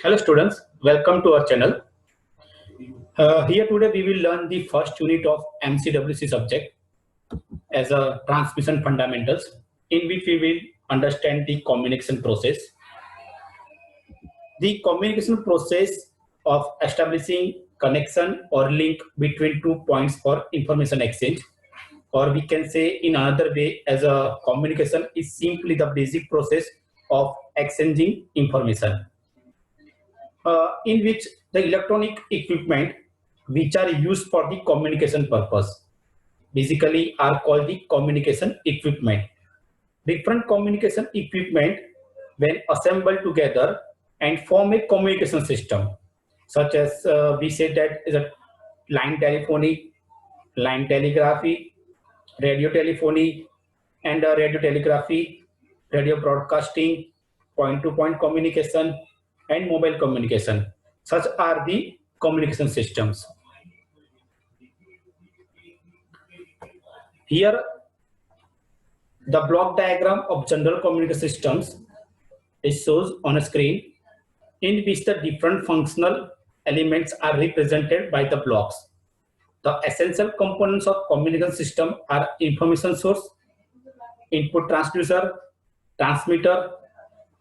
Hello students, welcome to our channel. Here today we will learn the first unit of MCWC subject as a transmission fundamentals, in which we will understand the communication process. The communication process of establishing connection or link between two points for information exchange, or we can say in another way as a communication is simply the basic process of exchanging information. In which the electronic equipment which are used for the communication purpose basically are called the communication equipment. Different communication equipment when assembled together and form a communication system, such as we said that is a line telephony, line telegraphy, radio telephony, and radio telegraphy, radio broadcasting, point-to-point communication, and mobile communication. Such are the communication systems. Here, the block diagram of general communication systems is shown on a screen, in which the different functional elements are represented by the blocks. The essential components of communication system are information source, input transducer, transmitter,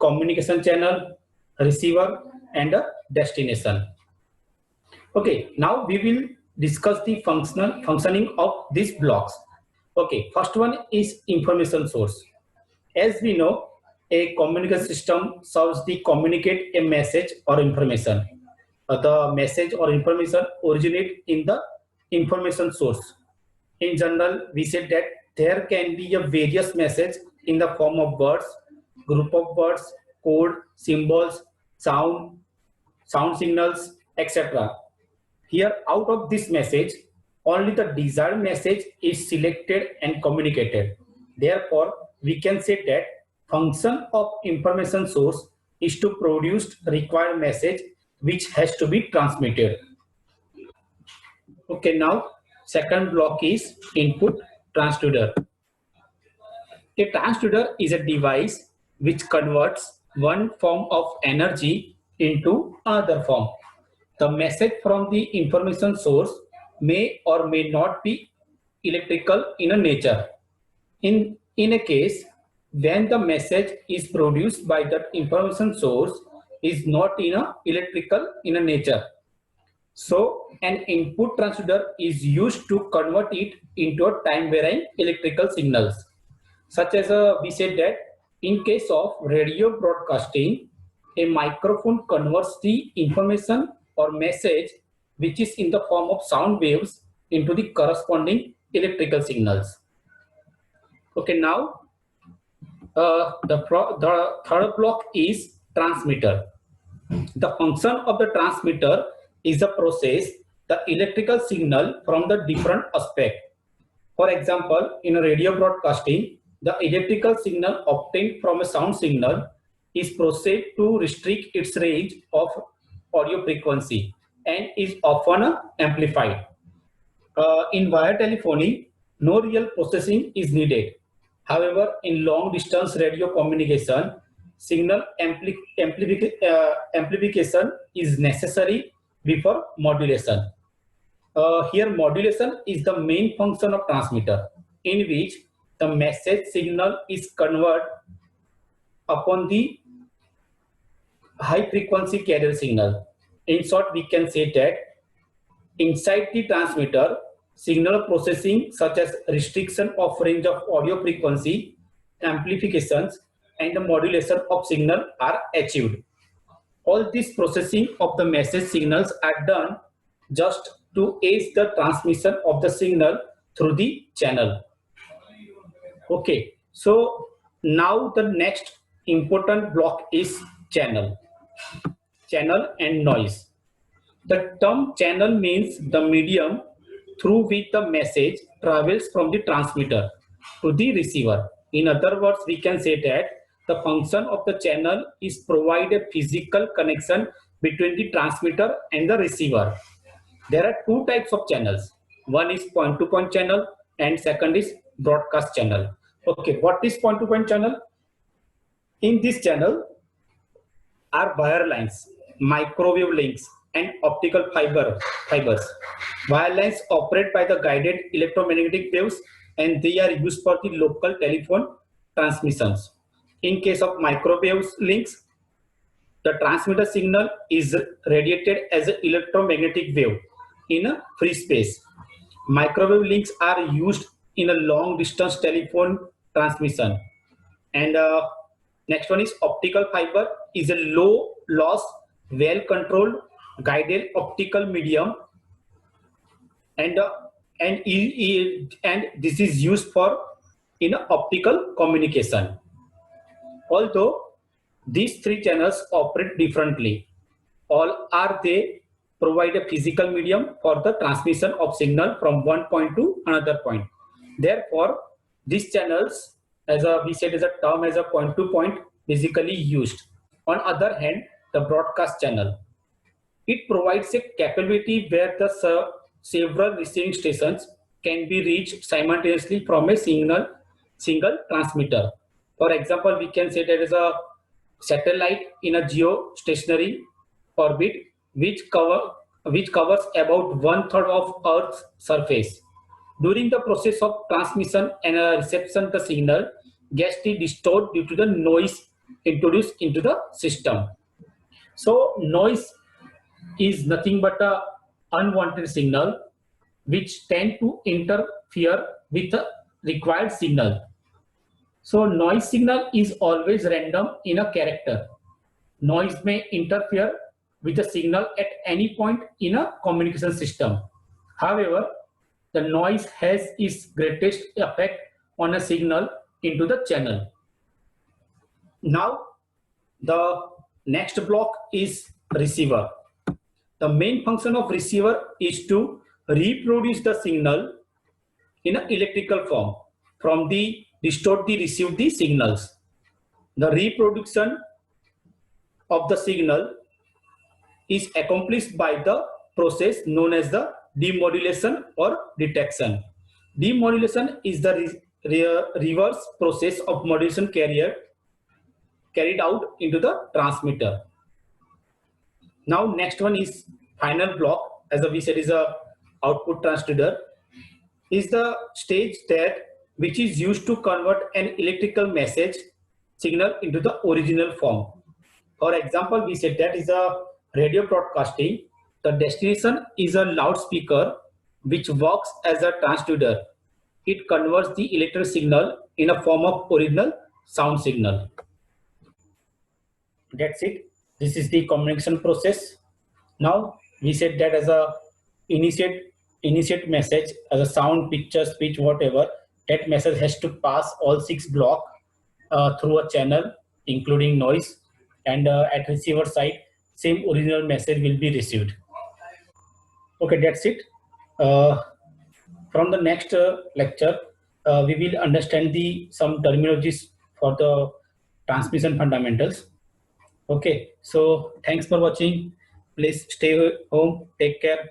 communication channel, receiver, and a destination. Okay, now we will discuss the functioning of these blocks. Okay, first one is information source. As we know, a communication system serves to communicate a message or information. The message or information originate in the information source. In general, we said that there can be a various message in the form of words, group of words, code, symbols, sound signals, etc. Here, out of this message, only the desired message is selected and communicated. Therefore, we can say that function of information source is to produce required message which has to be transmitted. Okay, now second block is input transducer. A transducer is a device which converts one form of energy into another form. The message from the information source may or may not be electrical in a nature. In a case when the message is produced by that information source is not in a electrical in a nature. So an input transducer is used to convert it into a time varying electrical signals. Such as we said that in case of radio broadcasting, a microphone converts the information or message which is in the form of sound waves into the corresponding electrical signals. Okay, now the third block is transmitter. The function of the transmitter is the process the electrical signal from the different aspect. For example, in a radio broadcasting, the electrical signal obtained from a sound signal is processed to restrict its range of audio frequency and is often amplified. In wire telephony, no real processing is needed. However, in long distance radio communication, signal amplification is necessary before modulation. Here modulation is the main function of transmitter, in which the message signal is converted upon the high frequency carrier signal. In short, we can say that inside the transmitter, signal processing such as restriction of range of audio frequency, amplifications, and the modulation of signal are achieved. All this processing of the message signals are done just to aid the transmission of the signal through the channel. Okay, so now the next important block is channel and noise. The term channel means the medium through which the message travels from the transmitter to the receiver. In other words, we can say that the function of the channel is provide a physical connection between the transmitter and the receiver. There are two types of channels. One is point-to-point channel and second is broadcast channel. Okay, what is point-to-point channel? In this channel are wire lines microwave links, and optical fibers. Wire lines operate by the guided electromagnetic waves, and they are used for the local telephone transmissions. In case of microwave links, the transmitter signal is radiated as an electromagnetic wave in a free space. Microwave links are used in a long distance telephone transmission. And next one is optical fiber is a low loss, well controlled guided optical medium, and and this is used for in optical communication. Although these three channels operate differently, all are they provide a physical medium for the transmission of signal from one point to another point. Therefore, these channels, as we said, is a term as a point to point basically used. On other hand, the broadcast channel, it provides a capability where the several receiving stations can be reached simultaneously from a single transmitter. For example, we can say there is a satellite in a geostationary orbit which covers about 1/3 of Earth's surface. During the process of transmission and reception, the signal gets distorted due to the noise introduced into the system. So noise is nothing but a unwanted signal which tend to interfere with the required signal. So noise signal is always random in a character. Noise may interfere with the signal at any point in a communication system. However, the noise has its greatest effect on a signal into the channel. Now, the next block is receiver. The main function of receiver is to reproduce the signal in an electrical form from the distort the receive the signals. The reproduction of the signal is accomplished by the process known as the demodulation or detection. Demodulation is the reverse process of modulation carried out into the transmitter. Now next one is final block, as we said is a output transducer, is the stage that which is used to convert an electrical message signal into the original form. For example, we said that is a radio broadcasting. The destination is a loudspeaker which works as a transducer. It converts the electrical signal in a form of original sound signal. That's it. This is the communication process. Now we said that as a initiate message as a sound, picture, speech, whatever, that message has to pass all 6 blocks through a channel including noise, and at receiver side same original message will be received. Okay, that's it. From the next lecture we will understand some terminologies for the transmission fundamentals. Okay, so thanks for watching. Please stay home, take care.